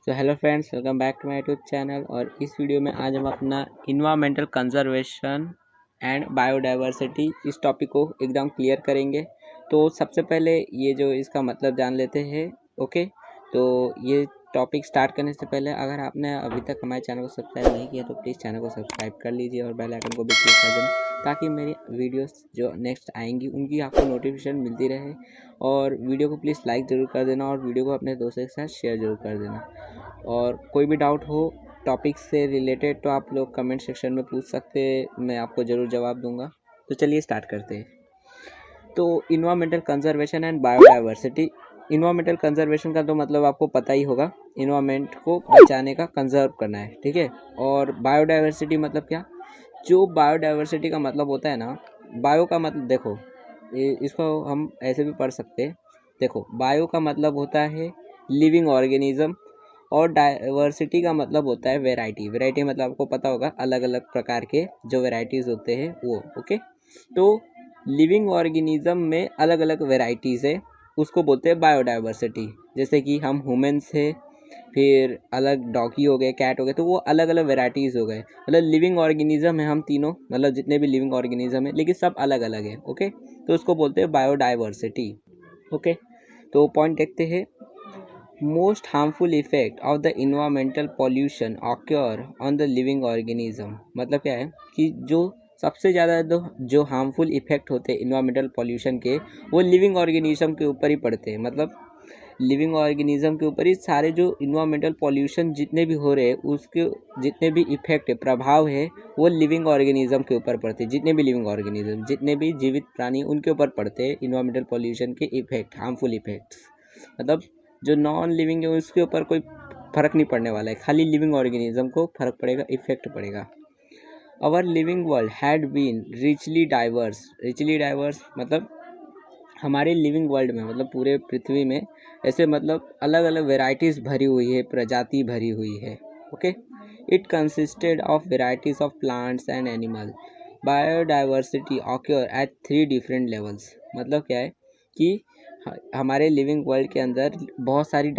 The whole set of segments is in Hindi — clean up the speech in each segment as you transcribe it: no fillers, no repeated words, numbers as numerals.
So hello friends, welcome back to my YouTube channel. और इस वीडियो में आज हम अपना इन्वायरमेंटल कंजर्वेशन एंड बायोडाइवर्सिटी इस टॉपिक को एकदम क्लियर करेंगे। तो सबसे पहले ये जो इसका मतलब जान लेते हैं। ओके, तो ये टॉपिक स्टार्ट करने से पहले अगर आपने अभी तक हमारे चैनल को सब्सक्राइब नहीं किया तो प्लीज़ चैनल को सब्सक्राइब कर लीजिए और बेल आइकन को भी क्लिक कर देना, ताकि मेरी वीडियोस जो नेक्स्ट आएंगी उनकी आपको नोटिफिकेशन मिलती रहे। और वीडियो को प्लीज़ लाइक ज़रूर कर देना और वीडियो को अपने दोस्तों के साथ शेयर ज़रूर कर देना। और कोई भी डाउट हो टॉपिक से रिलेटेड तो आप लोग कमेंट सेक्शन में पूछ सकते हैं, मैं आपको ज़रूर जवाब दूंगा। तो चलिए स्टार्ट करते हैं। तो environmental conservation and biodiversity. Environmental conservation का तो मतलब आपको पता ही होगा, इन्वायरमेंट को बचाने का, कंजर्व करना है, ठीक है। और बायोडाइवर्सिटी मतलब क्या? जो बायोडाइवर्सिटी का मतलब होता है ना, बायो का मतलब देखो, इसको हम ऐसे भी पढ़ सकते हैं। देखो, बायो का मतलब होता है लिविंग ऑर्गेनिज्म और डाइवर्सिटी का मतलब होता है वैरायटी। वैरायटी मतलब आपको पता होगा, अलग अलग प्रकार के जो वैरायटीज़ होते हैं वो। ओके, तो लिविंग ऑर्गेनिज्म में अलग अलग वैरायटीज़ है, उसको बोलते हैं बायोडाइवर्सिटी। जैसे कि हम ह्यूमन्स है, फिर अलग डॉगी हो गए, कैट हो गए, तो वो अलग अलग वैरायटीज़ हो गए। मतलब लिविंग ऑर्गेनिज्म है हम तीनों, मतलब जितने भी लिविंग ऑर्गेनिज्म है, लेकिन सब अलग अलग है। ओके, तो उसको बोलते हैं बायोडाइवर्सिटी। ओके, तो पॉइंट देखते हैं। Most harmful effect of the environmental pollution occur on the living organism। मतलब क्या है कि जो सबसे ज़्यादा जो हार्मफुल इफेक्ट होते हैं इन्वायरमेंटल पॉल्यूशन के, वो लिविंग ऑर्गेनिज्म के ऊपर ही पड़ते हैं। मतलब लिविंग ऑर्गेनिज्म के ऊपर ही सारे जो इन्वायरमेंटल पॉल्यूशन जितने भी हो रहे हैं, उसके जितने भी इफेक्ट है, प्रभाव है, वो लिविंग ऑर्गेनिज्म के ऊपर पड़ते हैं। जितने भी लिविंग ऑर्गेनिज्म, जितने भी जीवित प्राणी, उनके ऊपर पड़ते हैं इन्वायरमेंटल पॉल्यूशन के इफेक्ट, हार्मफुल इफेक्ट्स। मतलब जो नॉन लिविंग है उसके ऊपर कोई फर्क नहीं पड़ने वाला है, खाली लिविंग ऑर्गेनिज्म को फर्क पड़ेगा, इफेक्ट पड़ेगा। Our living world had been richly diverse. Richly diverse मतलब हमारे लिविंग वर्ल्ड में, मतलब पूरे पृथ्वी में ऐसे मतलब अलग अलग वेराइटीज़ भरी हुई है, प्रजाति भरी हुई है। Okay, it consisted of varieties of plants and animal. Biodiversity occur at 3 different levels. मतलब क्या है कि हमारे लिविंग वर्ल्ड के अंदर बहुत सारी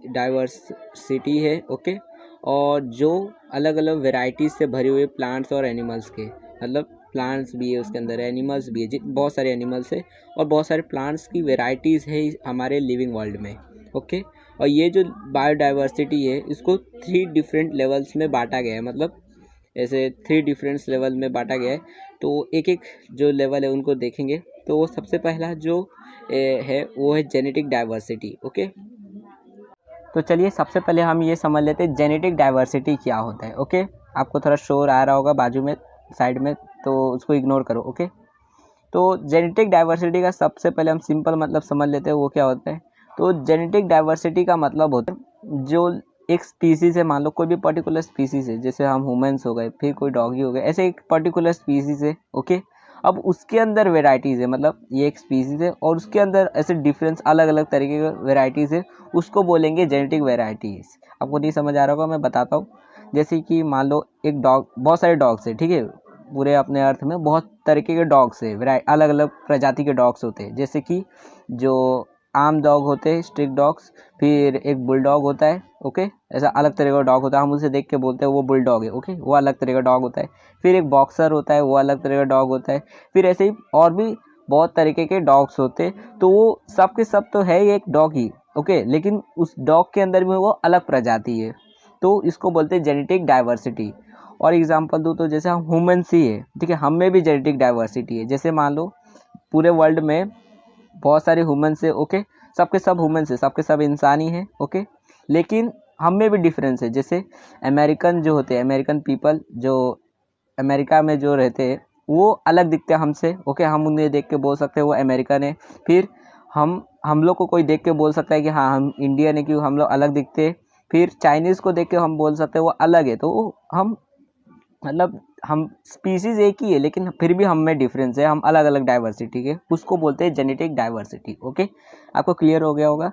डाइवर्सिटी है। ओके, और जो अलग अलग वेराइटीज़ से भरे हुए प्लांट्स और एनिमल्स के, मतलब प्लांट्स भी है उसके अंदर, एनिमल्स भी है, बहुत सारे एनिमल्स है और बहुत सारे प्लांट्स की वेराइटीज़ है हमारे लिविंग वर्ल्ड में। ओके, और ये जो बायोडाइवर्सिटी है इसको 3 डिफरेंट लेवल्स में बांटा गया है। मतलब ऐसे 3 डिफरेंट लेवल में बांटा गया है। तो एक एक जो लेवल है उनको देखेंगे। तो वो सबसे पहला जो है वो है जेनेटिक डाइवर्सिटी। ओके, तो चलिए सबसे पहले हम ये समझ लेते हैं जेनेटिक डाइवर्सिटी क्या होता है। ओके, आपको थोड़ा शोर आ रहा होगा बाजू में, साइड में, तो उसको इग्नोर करो। ओके, तो जेनेटिक डाइवर्सिटी का सबसे पहले हम सिंपल मतलब समझ लेते हैं, वो क्या होता है। तो जेनेटिक डाइवर्सिटी का मतलब होता है जो एक स्पीसीज है, मान लो कोई भी पर्टिकुलर स्पीसीज है, जैसे हम ह्यूमंस हो गए, फिर कोई डॉगी हो गए, ऐसे एक पर्टिकुलर स्पीसीज है। ओके, अब उसके अंदर वेराइटीज़ है, मतलब ये एक स्पीसीज है और उसके अंदर ऐसे डिफरेंस अलग अलग तरीके के वेराइटीज़ है, उसको बोलेंगे जेनेटिक वेराइटीज़। आपको नहीं समझ आ रहा होगा, मैं बताता हूँ। जैसे कि मान लो एक डॉग, बहुत सारे डॉग्स है, ठीक है, पूरे अपने अर्थ में बहुत तरीके के डॉग्स है, अलग अलग प्रजाति के डॉग्स होते हैं। जैसे कि जो आम डॉग होते हैं, स्ट्रिक डॉग्स, फिर एक बुल डॉग होता है। ओके, ऐसा अलग तरह का डॉग होता है, हम उसे देख के बोलते हैं वो बुल डॉग है। ओके, वो अलग तरह का डॉग होता है। फिर एक बॉक्सर होता है, वो अलग तरह का डॉग होता है। फिर ऐसे ही और भी बहुत तरीके के डॉग्स होते हैं। तो वो सब के सब तो है ही एक डॉग ही। ओके, लेकिन उस डॉग के अंदर भी वो अलग प्रजाति है, तो इसको बोलते हैं जेनेटिक डाइवर्सिटी। और एग्जांपल दूँ तो जैसे हम ह्यूमन्स ही है, ठीक है, हम में भी जेनेटिक डाइवर्सिटी है। जैसे मान लो पूरे वर्ल्ड में बहुत सारे ह्यूमन्स है। ओके, सबके सब ह्यूमन्स है, सबके सब इंसान ही है। ओके, लेकिन हम में भी डिफरेंस है। जैसे अमेरिकन जो होते हैं, अमेरिकन पीपल जो अमेरिका में जो रहते हैं, वो अलग दिखते हैं हमसे। ओके, हम उन्हें देख के बोल सकते हैं वो अमेरिकन है। फिर हम लोग को कोई देख के बोल सकता है कि हाँ हम इंडियन है, क्यों हम लोग अलग दिखते हैं। फिर चाइनीज़ को देख के हम बोल सकते हैं वो अलग है। तो हम मतलब हम स्पीसीज एक ही है, लेकिन फिर भी हम में डिफरेंस है, हम अलग अलग डाइवर्सिटी के, उसको बोलते हैं जेनेटिक डाइवर्सिटी। ओके, आपको क्लियर हो गया होगा।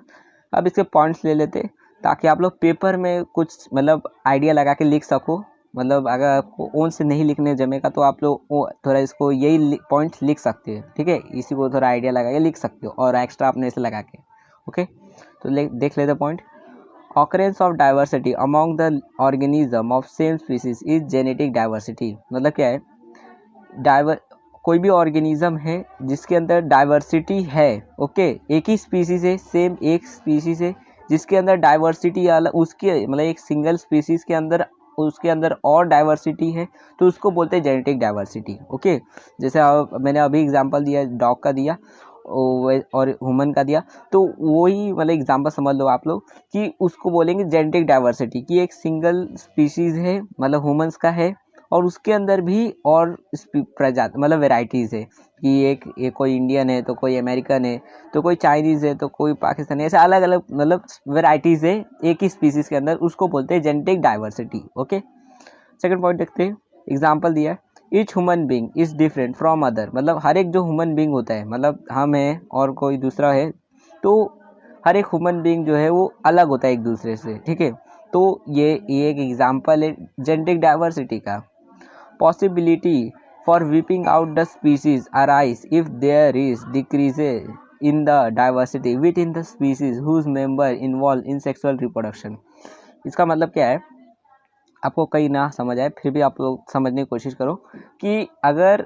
अब इसके पॉइंट्स ले लेते हैं, ताकि आप लोग पेपर में कुछ मतलब आइडिया लगा के लिख सको। मतलब अगर आपको ओन से नहीं लिखने जमेगा तो आप लोग थोड़ा इसको यही पॉइंट्स लिख सकते हैं, ठीक है, इसी को थोड़ा आइडिया लगा के लिख सकते हो और एक्स्ट्रा अपने से लगा के। ओके, तो देख लेते point. Occurrence of diversity among the organism of same species is genetic diversity. मतलब क्या है, कोई भी ऑर्गेनिज्म है जिसके अंदर डाइवर्सिटी है, ओके, एक ही स्पीसीज है, सेम एक स्पीसीज है जिसके अंदर डाइवर्सिटी अलग, उसके मतलब एक सिंगल स्पीसीज के अंदर उसके अंदर और डाइवर्सिटी है, तो उसको बोलते हैं जेनेटिक डाइवर्सिटी। ओके, जैसे मैंने अभी एग्जांपल दिया, डॉग का दिया और ह्यूमन का दिया, तो वही मतलब एग्जांपल समझ लो आप लोग कि उसको बोलेंगे जेनेटिक डाइवर्सिटी, कि एक सिंगल स्पीसीज है मतलब ह्यूमंस का है और उसके अंदर भी और प्रजाति मतलब वेराइटीज़ है, कि एक कोई इंडियन है तो कोई अमेरिकन है तो कोई चाइनीज़ है तो कोई पाकिस्तानी, ऐसे अलग अलग मतलब वेराइटीज़ है एक ही स्पीसीज के अंदर, उसको बोलते हैं genetic diversity. Okay, second point देखते हैं, एग्जांपल दिया है, each human being is different from other. मतलब हर एक जो ह्यूमन बीइंग होता है, मतलब हम हैं और कोई दूसरा है, तो हर एक ह्यूमन बीइंग जो है वो अलग होता है एक दूसरे से, ठीक है। तो ये एक एग्जांपल है जेनेटिक डाइवर्सिटी का। Possibility for wiping out the species arise if there is decrease in the diversity within the species whose member involved in sexual reproduction। इसका मतलब क्या है, आपको कहीं ना समझ आए फिर भी आप लोग समझने की कोशिश करो कि अगर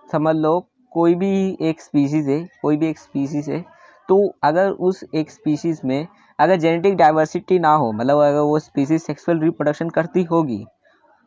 समझ लो कोई भी एक स्पीसीज है, कोई भी एक स्पीसीज है, तो अगर उस एक स्पीसीज में अगर जेनेटिक डाइवर्सिटी ना हो, मतलब अगर वो स्पीसीज सेक्सुअल रिप्रोडक्शन करती होगी,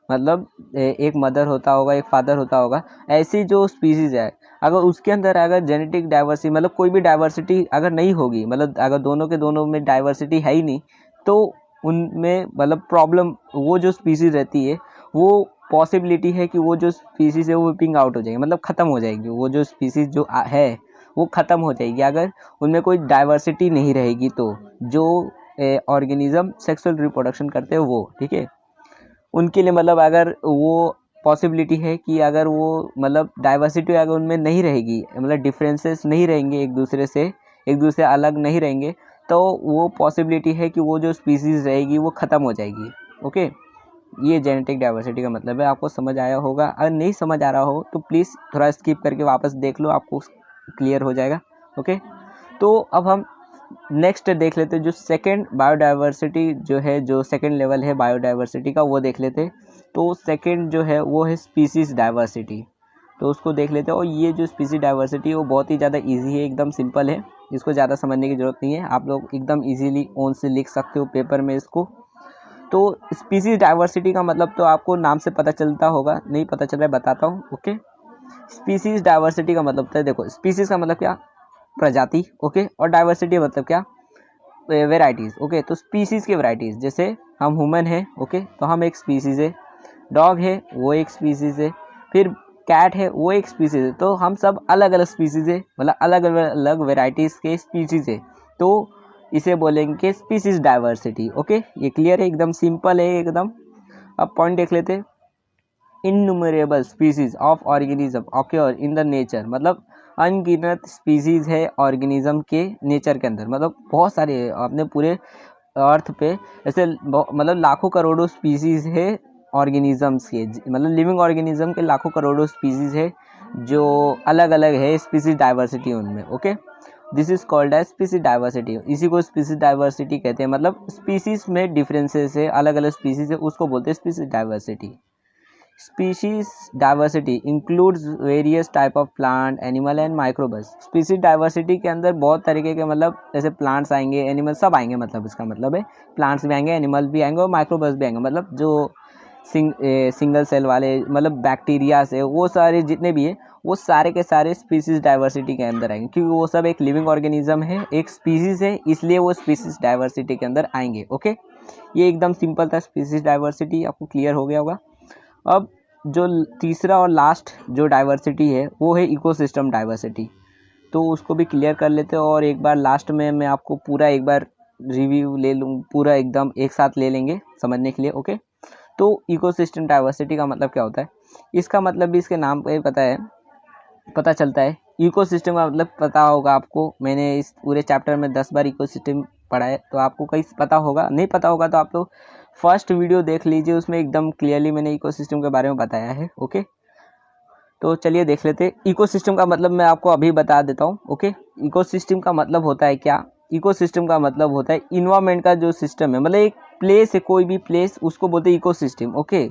मतलब एक मदर होता होगा एक फादर होता होगा, ऐसी जो स्पीसीज है अगर उसके अंदर अगर जेनेटिक डाइवर्सिटी मतलब कोई भी डाइवर्सिटी अगर नहीं होगी, मतलब अगर दोनों के दोनों में डाइवर्सिटी है ही नहीं, तो उनमें मतलब प्रॉब्लम, वो जो स्पीसीज रहती है वो पॉसिबिलिटी है कि वो जो स्पीसीज है वो विपिंग आउट हो जाएगी, मतलब ख़त्म हो जाएगी, वो जो स्पीसीज जो है वो ख़त्म हो जाएगी अगर उनमें कोई डाइवर्सिटी नहीं रहेगी, तो जो ऑर्गेनिज्म सेक्सुअल रिप्रोडक्शन करते हैं वो, ठीक है, उनके लिए मतलब अगर वो पॉसिबिलिटी है कि अगर वो मतलब डाइवर्सिटी अगर उनमें नहीं रहेगी, मतलब डिफरेंसेस नहीं रहेंगे एक दूसरे अलग नहीं रहेंगे, तो वो पॉसिबिलिटी है कि वो जो स्पीसीज रहेगी वो ख़त्म हो जाएगी। ओके, ये जेनेटिक डाइवर्सिटी का मतलब है। आपको समझ आया होगा, अगर नहीं समझ आ रहा हो तो प्लीज़ थोड़ा स्किप करके वापस देख लो, आपको क्लियर हो जाएगा। ओके, तो अब हम नेक्स्ट देख लेते हैं जो सेकेंड बायोडाइवर्सिटी जो है, जो सेकेंड लेवल है बायोडाइवर्सिटी का, वो देख लेते हैं। तो सेकेंड जो है वो है स्पीसीज डाइवर्सिटी, तो उसको देख लेते हैं। और ये जो स्पीसीज डाइवर्सिटी है वो बहुत ही ज़्यादा इजी है, एकदम सिंपल है, इसको ज़्यादा समझने की ज़रूरत नहीं है, आप लोग एकदम इजीली ओन से लिख सकते हो पेपर में इसको। तो स्पीसीज डाइवर्सिटी का मतलब तो आपको नाम से पता चलता होगा, नहीं पता चल रहा है बताता हूँ। ओके, स्पीसीज डाइवर्सिटी का मतलब तो देखो, स्पीसीज का मतलब क्या, प्रजाति, ओके, और डाइवर्सिटी मतलब क्या, वेराइटीज़। ओके, तो स्पीसीज़ की वेराइटीज़, जैसे हम ह्यूमन है, ओके, तो हम एक स्पीसीज़ है, डॉग है वो एक स्पीसीज़ है, फिर कैट है वो एक स्पीसीज़ है, तो हम सब अलग अलग स्पीसीज़ है, मतलब अलग अलग वेराइटीज़ के स्पीसीज़ है, तो इसे बोलेंगे स्पीसीज डाइवर्सिटी। ओके, ये क्लियर है, एकदम सिंपल है एकदम। अब पॉइंट देख लेते हैं, innumerable species of organism occur in the nature, मतलब अनगिनत स्पीसीज है ऑर्गेनिज्म के नेचर के अंदर, मतलब बहुत सारे अपने पूरे अर्थ पे ऐसे मतलब लाखों करोड़ों स्पीसीज है ऑर्गेनिजम्स के, मतलब लिविंग ऑर्गेनिज्म के लाखों करोड़ों स्पीसीज है जो अलग अलग है, स्पीसीज डाइवर्सिटी उनमें। Okay, this is called as species diversity, इसी को स्पीसीज डाइवर्सिटी कहते हैं, मतलब स्पीसीज में डिफरेंसेस है, अलग अलग स्पीसीज है, उसको बोलते हैं species diversity. Species diversity includes various type of plant, animal and microbes। Species diversity के अंदर बहुत तरीके के मतलब जैसे plants आएंगे, animals सब आएंगे, मतलब इसका मतलब है plants भी आएंगे, animals भी आएंगे और microbes भी आएंगे, मतलब जो सिंगल सेल वाले मतलब बैक्टीरिया से, वो सारे जितने भी है वो सारे के सारे स्पीसीज डाइवर्सिटी के अंदर आएंगे, क्योंकि वो सब एक लिविंग ऑर्गेनिज्म है, एक स्पीसीज है, इसलिए वो स्पीसीज डाइवर्सिटी के अंदर आएंगे। ओके, ये एकदम सिंपल था, स्पीसीज डाइवर्सिटी आपको क्लियर हो गया होगा। अब जो तीसरा और लास्ट जो डाइवर्सिटी है वो है इकोसिस्टम डाइवर्सिटी, तो उसको भी क्लियर कर लेते हैं, और एक बार लास्ट में मैं आपको पूरा एक बार रिव्यू ले लूँ, पूरा एकदम एक साथ ले लेंगे समझने के लिए। ओके, तो इकोसिस्टम डाइवर्सिटी का मतलब क्या होता है, इसका मतलब भी इसके नाम पे पता चलता है। इकोसिस्टम का मतलब पता होगा आपको, मैंने इस पूरे चैप्टर में 10 बार इकोसिस्टम पढ़ा है, तो आपको कहीं पता होगा, नहीं पता होगा तो आप लोग फर्स्ट वीडियो देख लीजिए, उसमें एकदम क्लियरली मैंने इकोसिस्टम के बारे में बताया है। ओके, तो चलिए देख लेते हैं। इकोसिस्टम का मतलब मैं आपको अभी बता देता हूँ। ओके, इकोसिस्टम का मतलब होता है क्या, इकोसिस्टम का मतलब होता है इन्वायरमेंट का जो सिस्टम है, मतलब एक प्लेस है, कोई भी प्लेस, उसको बोलते हैं इकोसिस्टम। ओके,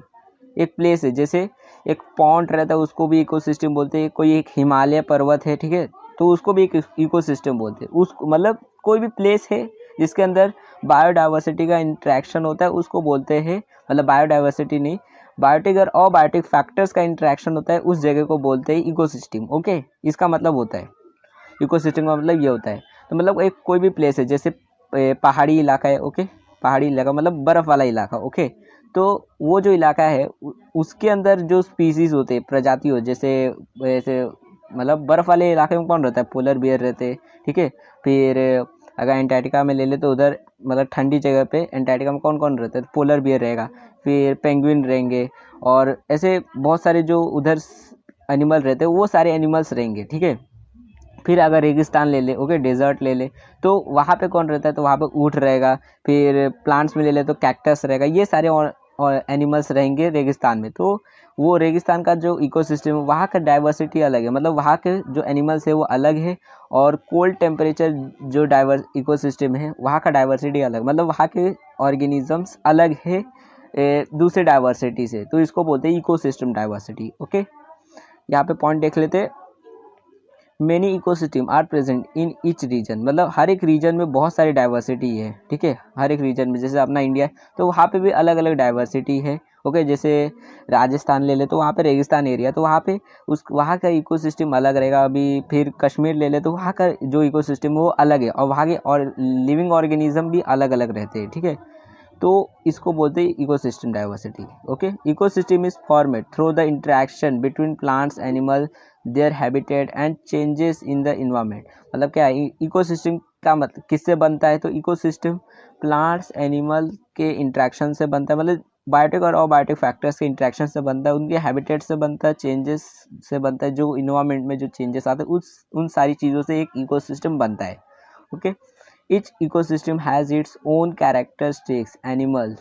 एक प्लेस है, जैसे एक पॉन्ड रहता है उसको भी इकोसिस्टम बोलते हैं, कोई एक हिमालय पर्वत है, ठीक है, तो उसको भी एक इकोसिस्टम बोलते हैं। उसको मतलब कोई भी प्लेस है जिसके अंदर बायोडाइवर्सिटी का इंट्रैक्शन होता है उसको बोलते हैं, मतलब बायोडाइवर्सिटी नहीं, बायोटिक और अबायोटिक फैक्टर्स का इंट्रैक्शन होता है उस जगह को बोलते हैं इकोसिस्टम। ओके, इसका मतलब होता है इकोसिस्टम का मतलब ये होता है। तो मतलब एक कोई भी प्लेस है, जैसे पहाड़ी इलाका है, ओके, पहाड़ी इलाका मतलब बर्फ़ वाला इलाका, ओके, तो वो जो इलाका है उसके अंदर जो स्पीसीज होते हैं, प्रजाति हो, जैसे वैसे मतलब बर्फ़ वाले इलाके में कौन रहता है, पोलर बियर रहते हैं, ठीक है। फिर अगर एंटार्क्टिका में ले ले तो उधर मतलब ठंडी जगह पे एंटार्क्टिका में कौन कौन रहता है, पोलर बियर रहेगा, फिर पेंगुइन रहेंगे, और ऐसे बहुत सारे जो उधर एनिमल रहते हैं वो सारे एनिमल्स रहेंगे, ठीक है। फिर अगर रेगिस्तान ले ले, ओके, डेजर्ट ले ले, तो वहाँ पे कौन रहता है, तो वहाँ पे ऊँट रहेगा। फिर प्लांट्स में ले ले तो कैक्टस रहेगा, ये सारे और एनिमल्स रहेंगे रेगिस्तान में। तो वो रेगिस्तान का जो इकोसिस्टम है वहाँ का डाइवर्सिटी अलग है, मतलब वहाँ के जो एनिमल्स है वो अलग है, और कोल्ड टेम्परेचर जो इकोसिस्टम है वहाँ का डाइवर्सिटी अलग, मतलब वहाँ के ऑर्गेनिजम्स अलग है दूसरे डाइवर्सिटी से, तो इसको बोलते हैं इकोसिस्टम डाइवर्सिटी। ओके, यहाँ पे पॉइंट देख लेते हैं। Many ecosystem are present in each region, मतलब हर एक रीजन में बहुत सारी डाइवर्सिटी है, ठीक है, हर एक रीजन में, जैसे अपना इंडिया है तो वहाँ पे भी अलग अलग डाइवर्सिटी है। ओके, जैसे राजस्थान ले ले तो वहाँ पे रेगिस्तान एरिया, तो वहाँ पे वहाँ का इकोसिस्टम अलग रहेगा। अभी फिर कश्मीर ले ले तो वहाँ का जो इकोसिस्टम है वो अलग है, और वहाँ के और लिविंग ऑर्गेनिज्म भी अलग अलग रहते हैं, ठीक है। तो इसको बोलते हैं ecosystem diversity. Okay, ecosystem is formed through the interaction between plants, animal, their habitat and changes in the environment. मतलब क्या है इकोसिस्टम का, मतलब किससे बनता है, तो इकोसिस्टम प्लांट्स एनिमल के इंटरेक्शन से बनता है, मतलब बायोटिक और अबायोटिक फैक्टर्स के इंटरेक्शन से बनता है, उनके हैबिटेट से बनता है, चेंजेस से बनता है, जो इन्वायरमेंट में जो चेंजेस आते हैं उन सारी चीज़ों से एक इकोसिस्टम बनता है। Okay, each ecosystem has its own characteristics, animals,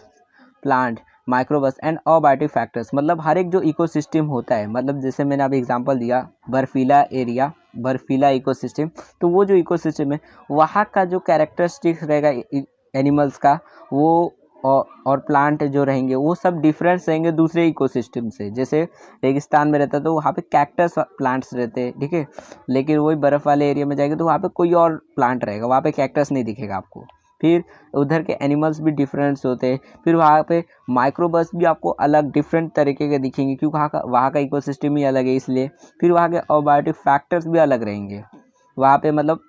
plant, microbus and abiotic factors. मतलब हर एक जो इकोसिस्टम होता है, मतलब जैसे मैंने अभी एग्जांपल दिया बर्फीला एरिया, बर्फीला इकोसिस्टम, तो वो जो इकोसिस्टम है वहाँ का जो कैरेक्टरिस्टिक्स रहेगा एनिमल्स का, वो और प्लांट जो रहेंगे वो सब डिफरेंस रहेंगे दूसरे इकोसिस्टम से। जैसे रेगिस्तान में रहता है तो वहाँ पे कैक्टस प्लांट्स रहते हैं, ठीक है, लेकिन वही बर्फ़ वाले एरिया में जाएंगे तो वहाँ पे कोई और प्लांट रहेगा, वहाँ पे कैक्टस नहीं दिखेगा आपको। फिर उधर के एनिमल्स भी डिफरेंस होते हैं। फिर वहाँ पे माइक्रोबस भी आपको अलग डिफरेंट तरीके के दिखेंगे, क्योंकि वहाँ का इकोसिस्टम ही अलग है इसलिए। फिर वहाँ के अबायोटिक फैक्टर्स भी अलग रहेंगे, वहाँ पे मतलब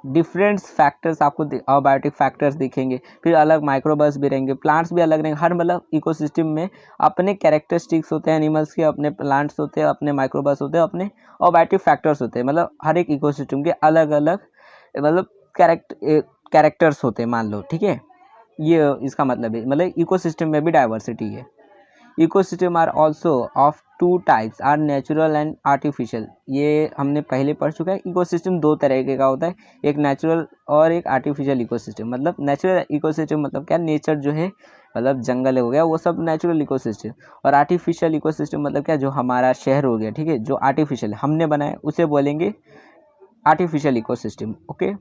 डिफरेंट फैक्टर्स आपको अबायोटिक फैक्टर्स दिखेंगे। फिर अलग माइक्रोबस भी रहेंगे, प्लांट्स भी अलग रहेंगे। हर मतलब इकोसिस्टम में अपने कैरेक्टरिस्टिक्स होते हैं एनिमल्स के, अपने प्लांट्स होते हैं, अपने माइक्रोबस होते हैं, अपने अबायोटिक फैक्टर्स होते हैं। मतलब हर एक इकोसिस्टम के अलग अलग मतलब कैरेक्टर्स होते हैं, मान लो, ठीक है। ये इसका मतलब है, मतलब इकोसिस्टम में भी डाइवर्सिटी है। Ecosystem are also of two types, are natural and artificial. ये हमने पहले पढ़ चुका है। इकोसिस्टम दो तरीके का होता है, एक नेचुरल और एक आर्टिफिशियल इकोसिस्टम। मतलब नेचुरल इकोसिस्टम मतलब क्या, नेचर जो है मतलब जंगल हो गया वो सब नेचुरल इकोसिस्टम, और आर्टिफिशियल इकोसिस्टम मतलब क्या, जो हमारा शहर हो गया, ठीक है, जो आर्टिफिशियल हमने बनाया उसे बोलेंगे आर्टिफिशियल इकोसिस्टम। ओके,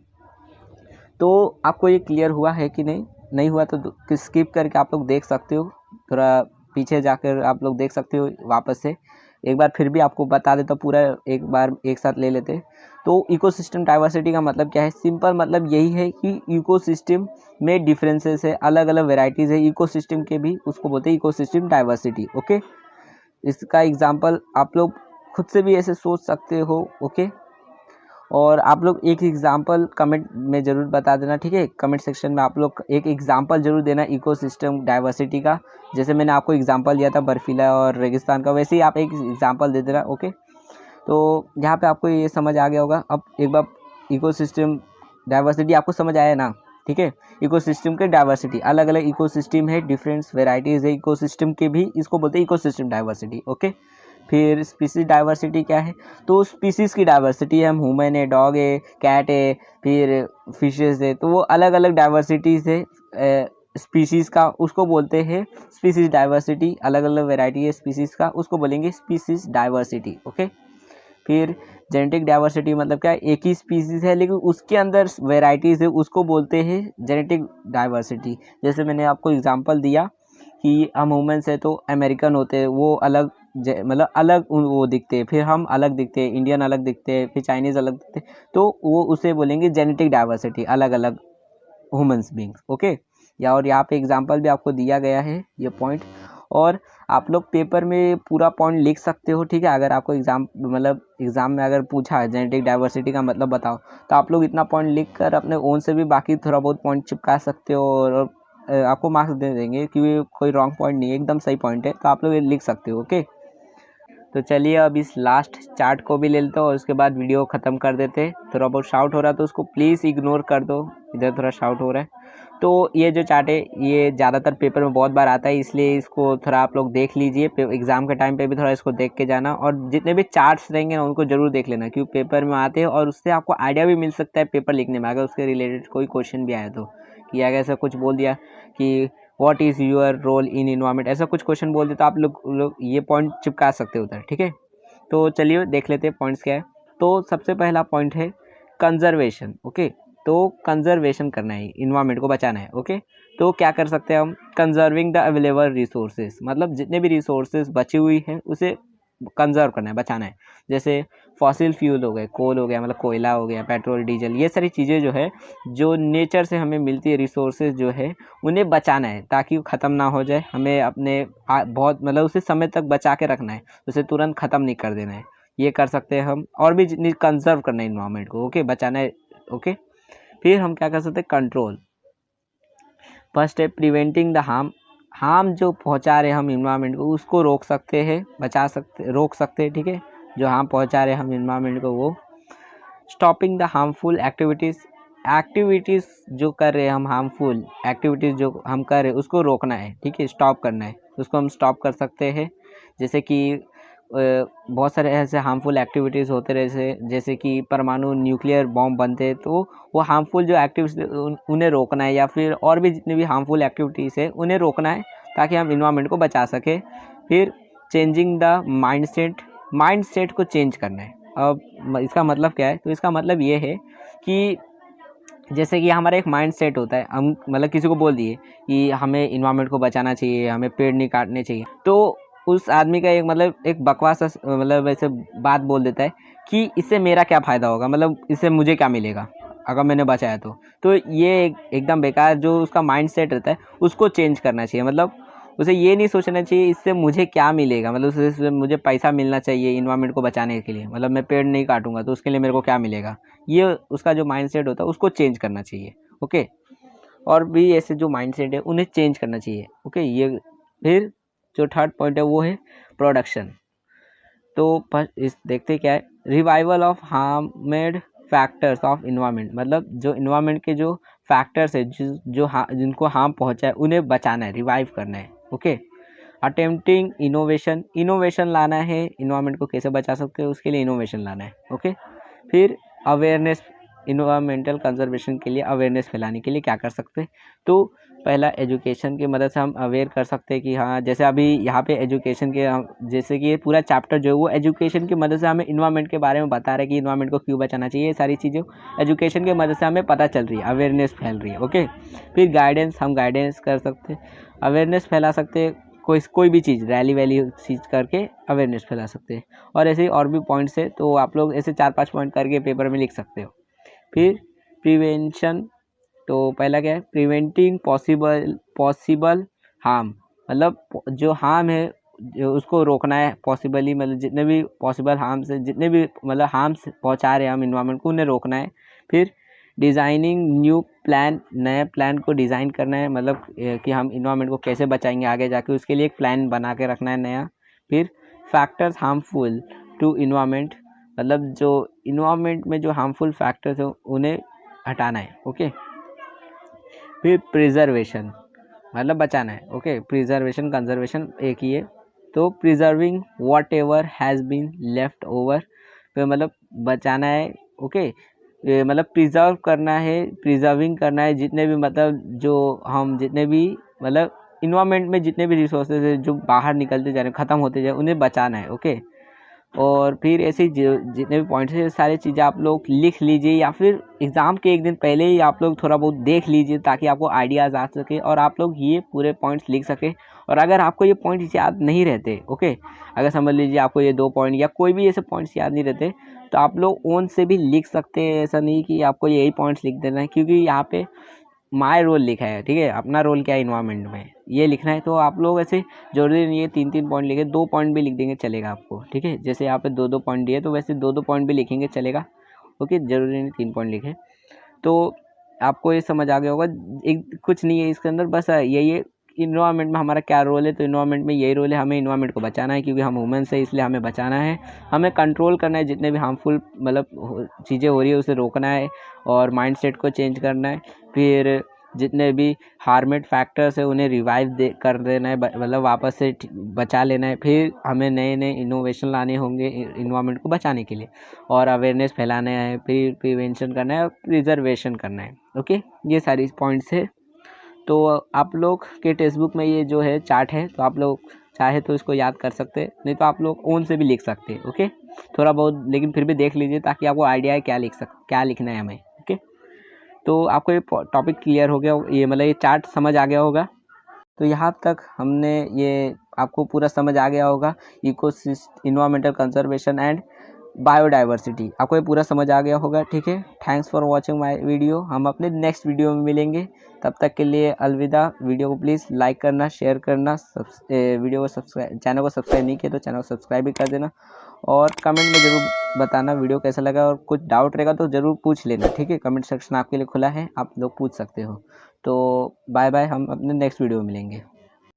तो आपको ये क्लियर हुआ है कि नहीं हुआ तो स्किप करके आप लोग देख सकते हो, थोड़ा पीछे जाकर आप लोग देख सकते हो वापस से। एक बार फिर भी आपको बता देता हूँ, पूरा एक बार एक साथ ले लेते हैं। तो इकोसिस्टम डाइवर्सिटी का मतलब क्या है, सिंपल मतलब यही है कि इकोसिस्टम में डिफरेंसेस है, अलग अलग वेराइटीज़ है इकोसिस्टम के भी, उसको बोलते हैं इकोसिस्टम डाइवर्सिटी। ओके, इसका एग्जाम्पल आप लोग खुद से भी ऐसे सोच सकते हो। ओके, और आप लोग एक एग्जांपल कमेंट में ज़रूर बता देना, ठीक है, कमेंट सेक्शन में आप लोग एक एग्जांपल ज़रूर देना इकोसिस्टम डाइवर्सिटी का। जैसे मैंने आपको एग्जांपल दिया था बर्फीला और रेगिस्तान का, वैसे ही आप एक एग्जांपल दे देना। ओके, तो यहाँ पे आपको ये समझ आ गया होगा। अब एक बार इकोसिस्टम डाइवर्सिटी आपको समझ आया ना, ठीक है। इकोसिस्टम के डाइवर्सिटी, अलग अलग इकोसिस्टम है, डिफरेंट वेराइटीज़ है इकोसिस्टम के भी, इसको बोलते हैं इकोसिस्टम डाइवर्सिटी। ओके, फिर स्पीसीज डाइवर्सिटी क्या है, तो स्पीसीज की डाइवर्सिटी है, हम ह्यूमन है, डॉग है, कैट है, फिर फिशेस है, तो वो अलग अलग डाइवर्सिटीज़ है स्पीसीज का, उसको बोलते हैं स्पीसीज डाइवर्सिटी। अलग अलग वेराइटी है स्पीसीज का, उसको बोलेंगे स्पीसीज डाइवर्सिटी। ओके, फिर जेनेटिक डाइवर्सिटी मतलब क्या है, एक ही स्पीसीज है लेकिन उसके अंदर वेराइटीज है, उसको बोलते हैं जेनेटिक डाइवर्सिटी। जैसे मैंने आपको एग्जांपल दिया कि हम ह्यूमन्स है तो अमेरिकन होते हैं, वो अलग मतलब अलग वो दिखते हैं, फिर हम अलग दिखते हैं, इंडियन अलग दिखते हैं, फिर चाइनीज़ अलग दिखते हैं, तो वो उसे बोलेंगे जेनेटिक डाइवर्सिटी, अलग अलग ह्यूमन्स बींग्स। ओके, या और यहाँ पे एग्जांपल भी आपको दिया गया है ये पॉइंट, और आप लोग पेपर में पूरा पॉइंट लिख सकते हो, ठीक है। अगर आपको एग्जाम में अगर पूछा है जेनेटिक डाइवर्सिटी का मतलब बताओ, तो आप लोग इतना पॉइंट लिख कर अपने ओन से भी बाकी थोड़ा बहुत पॉइंट चिपका सकते हो, और आपको मार्क्स दे देंगे क्योंकि कोई रॉन्ग पॉइंट नहीं है, एकदम सही पॉइंट है, तो आप लोग ये लिख सकते हो। ओके, तो चलिए अब इस लास्ट चार्ट को भी ले लेते हो और उसके बाद वीडियो ख़त्म कर देते। थोड़ा बहुत शाउट हो रहा है तो उसको प्लीज़ इग्नोर कर दो, इधर थोड़ा शाउट हो रहा है। तो ये जो चार्ट है ये ज़्यादातर पेपर में बहुत बार आता है, इसलिए इसको थोड़ा आप लोग देख लीजिए, एग्ज़ाम के टाइम पे भी थोड़ा इसको देख के जाना, और जितने भी चार्ट्स रहेंगे ना उनको ज़रूर देख लेना, क्योंकि पेपर में आते हैं और उससे आपको आइडिया भी मिल सकता है पेपर लिखने में, अगर उसके रिलेटेड कोई क्वेश्चन भी आया तो, कि अगर ऐसा कुछ बोल दिया कि what is your role in environment, ऐसा कुछ क्वेश्चन बोल दिया तो आप लोग ये पॉइंट चिपका सकते हो उधर, ठीक है। तो चलिए देख लेते हैं पॉइंट्स क्या है। तो सबसे पहला पॉइंट है कंजर्वेशन। ओके, तो कंजर्वेशन करना है, इन्वायरमेंट को बचाना है। ओके, तो क्या कर सकते हैं हम, कंजर्विंग द अवेलेबल रिसोर्सेज, मतलब जितने भी रिसोर्सेज बची हुई हैं उसे कंजर्व करना है, बचाना है। जैसे फॉसिल फ्यूल हो गए, कोल हो गया मतलब कोयला हो गया, पेट्रोल डीजल, ये सारी चीज़ें जो है जो नेचर से हमें मिलती है रिसोर्सेज जो है उन्हें बचाना है ताकि वो ख़त्म ना हो जाए। हमें अपने बहुत मतलब उसे समय तक बचा के रखना है, उसे तुरंत ख़त्म नहीं कर देना है। ये कर सकते हैं हम, और भी जितनी कंजर्व करना है इन्वायरमेंट को। ओके, बचाना है। ओके, फिर हम क्या कर सकते हैं, कंट्रोल। फर्स्ट है प्रिवेंटिंग द हार्म जो पहुंचा रहे हम इन्वायरमेंट को उसको रोक सकते हैं, बचा सकते, रोक सकते हैं, ठीक है। जो हार्म पहुंचा रहे हम इन्वायरमेंट को वो। स्टॉपिंग द हार्मफुल एक्टिविटीज़ जो कर रहे हैं हम, हार्मफुल एक्टिविटीज़ जो हम कर रहे हैं उसको रोकना है, ठीक है, स्टॉप करना है, उसको हम स्टॉप कर सकते हैं। जैसे कि बहुत सारे ऐसे हार्मफुल एक्टिविटीज़ होते रहे, जैसे कि परमाणु न्यूक्लियर बॉम्ब बनते हैं, तो वो हार्मफुल जो एक्टिविटीज़ उन्हें रोकना है, या फिर और भी जितनी भी हार्मफुल एक्टिविटीज़ है उन्हें रोकना है ताकि हम इन्वायरमेंट को बचा सकें। फिर चेंजिंग द माइंडसेट को चेंज करना है। अब इसका मतलब क्या है, तो इसका मतलब ये है कि जैसे कि हमारा एक माइंड सेट होता है, हम मतलब किसी को बोल दिए कि हमें इन्वायरमेंट को बचाना चाहिए, हमें पेड़ नहीं काटने चाहिए, तो उस आदमी का एक मतलब एक बकवास मतलब ऐसे बात बोल देता है कि इससे मेरा क्या फ़ायदा होगा, मतलब इससे मुझे क्या मिलेगा अगर मैंने बचाया तो ये एकदम बेकार जो उसका माइंड सेट रहता है उसको चेंज करना चाहिए। मतलब उसे ये नहीं सोचना चाहिए इससे मुझे क्या मिलेगा, मतलब उससे मुझे पैसा मिलना चाहिए इन्वायरमेंट को बचाने के लिए, मतलब मैं पेड़ नहीं काटूंगा तो उसके लिए मेरे को क्या मिलेगा, ये उसका जो माइंडसेट होता है उसको चेंज करना चाहिए। ओके, और भी ऐसे जो माइंडसेट है उन्हें चेंज करना चाहिए। ओके, ये फिर जो थर्ड पॉइंट है वो है प्रोडक्शन। तो इस देखते क्या है, revival of harmed factors of environment, मतलब जो इन्वायरमेंट के जो फैक्टर्स है जिनको हार्म पहुंचा है उन्हें बचाना है, रिवाइव करना है। ओके, अटेम्प्टिंग इनोवेशन लाना है, इन्वायरमेंट को कैसे बचा सकते हैं उसके लिए इनोवेशन लाना है। ओके, फिर अवेयरनेस, इन्वायरमेंटल कंजर्वेशन के लिए अवेयरनेस फैलाने के लिए क्या कर सकते हैं, तो पहला एजुकेशन की मदद से हम अवेयर कर सकते हैं कि हाँ, जैसे अभी यहाँ पे एजुकेशन के जैसे कि ये पूरा चैप्टर जो है वो एजुकेशन की मदद से हमें इन्वायरमेंट के बारे में बता रहा है कि इन्वायरमेंट को क्यों बचाना चाहिए, ये सारी चीज़ें एजुकेशन की मदद से हमें पता चल रही है, अवेयरनेस फैल रही है। ओके, फिर गाइडेंस, हम गाइडेंस कर सकते हैं, अवेयरनेस फैला सकते हैं, कोई भी चीज़ रैली चीज़ करके अवेयरनेस फैला सकते हैं। और ऐसे ही और भी पॉइंट्स है, तो आप लोग ऐसे 4-5 पॉइंट करके पेपर में लिख सकते हो। फिर प्रिवेंशन, तो पहला क्या है, प्रिवेंटिंग पॉसिबल हार्म, मतलब जो हार्म है जो उसको रोकना है, पॉसिबली मतलब जितने भी पॉसिबल हार्म से जितने भी मतलब हार्म्स पहुंचा रहे हैं हम इन्वायरमेंट को उन्हें रोकना है। फिर डिज़ाइनिंग न्यू प्लान, नए प्लान को डिज़ाइन करना है, मतलब कि हम इन्वायरमेंट को कैसे बचाएंगे आगे जाके, उसके लिए एक प्लान बना के रखना है नया। फिर फैक्टर्स हार्मफुल टू इन्वायरमेंट, मतलब जो इन्वायरमेंट में जो हार्मफुल फैक्टर्स हैं उन्हें हटाना है। ओके, फिर प्रिजर्वेशन मतलब बचाना है। ओके, प्रिजर्वेशन कंजर्वेशन एक ही है। तो preserving whatever has been left over, तो मतलब बचाना है। ओके, मतलब प्रिजर्व करना है, प्रिजर्विंग करना है जितने भी मतलब जो हम जितने भी मतलब इन्वायरमेंट में जितने भी रिसोर्सेज है जो बाहर निकलते जा रहे हैं, ख़त्म होते जा रहे हैं, उन्हें बचाना है। ओके, और फिर ऐसे जितने भी पॉइंट्स हैं सारी चीज़ें आप लोग लिख लीजिए, या फिर एग्ज़ाम के एक दिन पहले ही आप लोग थोड़ा बहुत देख लीजिए ताकि आपको आइडियाज़ आ सके और आप लोग ये पूरे पॉइंट्स लिख सके। और अगर आपको ये पॉइंट्स याद नहीं रहते, ओके, अगर समझ लीजिए आपको ये 2 पॉइंट या कोई भी ऐसे पॉइंट्स याद नहीं रहते, तो आप लोग ओन से भी लिख सकते हैं। ऐसा नहीं कि आपको यही पॉइंट्स लिख देना है, क्योंकि यहाँ पे माय रोल लिखा है, ठीक है, अपना रोल क्या है इन्वायरमेंट में ये लिखना है। तो आप लोग ऐसे जरूरी नहीं है 3-3 पॉइंट लिखे, 2 पॉइंट भी लिख देंगे चलेगा आपको, ठीक है। जैसे यहाँ पे 2-2 पॉइंट दिए तो वैसे 2-2 पॉइंट भी लिखेंगे चलेगा, ओके, जरूरी नहीं 3 पॉइंट लिखे। तो आपको ये समझ आ गया होगा, एक कुछ नहीं है इसके अंदर, बस यही है इन्वायरमेंट में हमारा क्या रोल है। तो इन्वायरमेंट में यही रोल है, हमें इन्वायरमेंट को बचाना है, क्योंकि हम ह्यूमन्स है इसलिए हमें बचाना है। हमें कंट्रोल करना है, जितने भी हार्मफुल मतलब चीज़ें हो रही है उसे रोकना है और माइंड सेट को चेंज करना है। फिर जितने भी हार्मेड फैक्टर्स है उन्हें रिवाइव कर देना है, मतलब वापस से बचा लेना है। फिर हमें नए नए इनोवेशन लाने होंगे इन्वायरमेंट को बचाने के लिए, और अवेयरनेस फैलाना है, फिर प्रिवेंशन करना है और प्रिजर्वेशन करना है, ओके। ये सारी पॉइंट्स है। तो आप लोग के टेक्स्ट बुक में ये जो है चार्ट है, तो आप लोग चाहे तो इसको याद कर सकते हैं, नहीं तो आप लोग ओन से भी लिख सकते हैं, ओके, थोड़ा बहुत, लेकिन फिर भी देख लीजिए ताकि आपको आइडिया है क्या लिखना है हमें, ओके। तो आपको ये टॉपिक क्लियर हो गया, ये मतलब ये चार्ट समझ आ गया होगा। तो यहाँ तक हमने ये आपको पूरा समझ आ गया होगा, इन्वायरमेंटल कंजर्वेशन एंड बायोडाइवर्सिटी, आपको ये पूरा समझ आ गया होगा, ठीक है। Thanks for watching my video, हम अपने नेक्स्ट वीडियो में मिलेंगे, तब तक के लिए अलविदा। वीडियो को प्लीज़ लाइक करना, शेयर करना, वीडियो को सब्सक्राइब, चैनल को सब्सक्राइब नहीं किया तो चैनल को सब्सक्राइब भी कर देना, और कमेंट में ज़रूर बताना वीडियो कैसा लगा, और कुछ डाउट रहेगा तो ज़रूर पूछ लेना, ठीक है। कमेंट सेक्शन आपके लिए खुला है, आप लोग पूछ सकते हो। तो बाय बाय, हम अपने नेक्स्ट वीडियो में मिलेंगे।